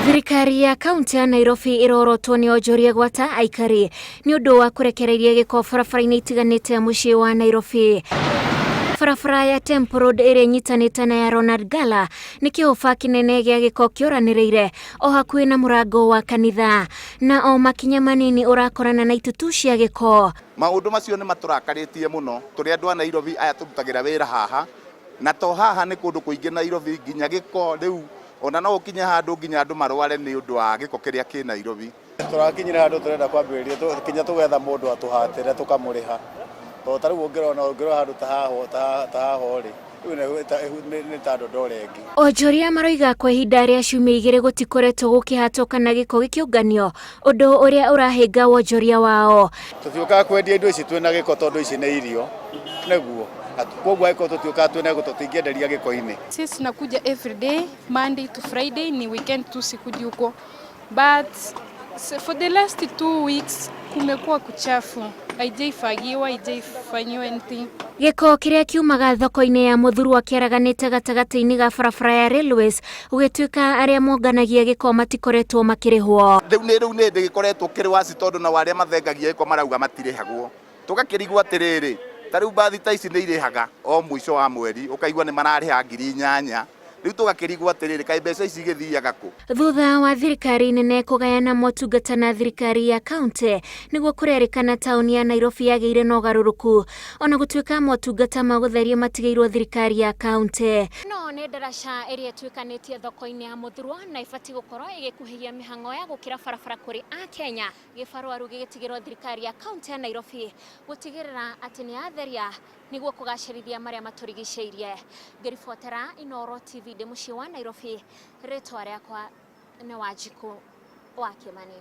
Thirikari ya kaunti ya Nairobi irorotwo ni Onjoria gwata aikari ni undu wa kurekereria giko barabara-ini itiganite mucii wa Nairobi. Barabara ya Temple Road iri nyitanite na ya Ronald Gala ni kiuba kinene gia giko kiuraniriire o hakuhi na murango wa kanitha, na o makinya manini urakorana na itutu cia giko. Maundu macio ni maturakaritie muno turi andu a Nairobi aya turutagira wira haha, na to haha ni kundu kuingi Nairobi nginya giko riu ona no ukinye handu nginya andu marware ni undu wa giko kiria ki Nairobi. Turakinyira handu turenda kwambiriria kinya tugetha mundu atuhatire tukamuriha to tariu ungirona handu tahaho ri ni tando dorengi. Onjoria maroiga kwa ihinda ria ciumia igiri gutikoretwo gukihatoka na giko gikiunganio, undu uria urahinga wonjoria wao. Tutioka kwendia indo ici twina giko tondu ici ni irio neguo koguo iko tutioka twina giko tutingienderia giko-ini. Sisi nakuja every day Monday to Friday, ni weekend tu sikuji huko, but for the last 2 weeks kumekuwa kuchafu, haijaifagiwa, haijaifanyiwa anything. Giko kiria kiumaga thoko-ini ya Muthurwa kiaraganite gatagati-ini ga barabara ya railways ugituika aria monganagia giko matikoretwo makirihwo. Riu ni gikoretwo kiri wasi tondu na waria mathengagia giko marauga matirihagwo, tugakirigwo atiriri tariu bathi ta ici ni irihaga o mwisho wa mweri ukaigua ni marariha ngiri 8. Riu tugakirigwo atiriri kai mbeca ici igithiaga ku. Thutha wa thirikari nene kugayana motungata na thirikari ya kaunti niguo kurerikana tauni ya Nairobi yagiire na ugaruruku, ona gutuika motungata ma gutheria matigairwo thirikari ya kaunti. No ni ndaraca iria itwikanitie thoko-ini ya Muthurwa na ibati gukorwo igikuhia mihango ya gukira barabara kuri a Kenya. Gibarua riu gigitigirwo thirikari ya kaunti ya Nairobi gutigirira ati ni atheria niguo kugacirithia maria maturigiceirie. Ngiribotera Inooro TV de mucii wa Nairobi, ritwa riakwa ni Wanjiku wa Kimani.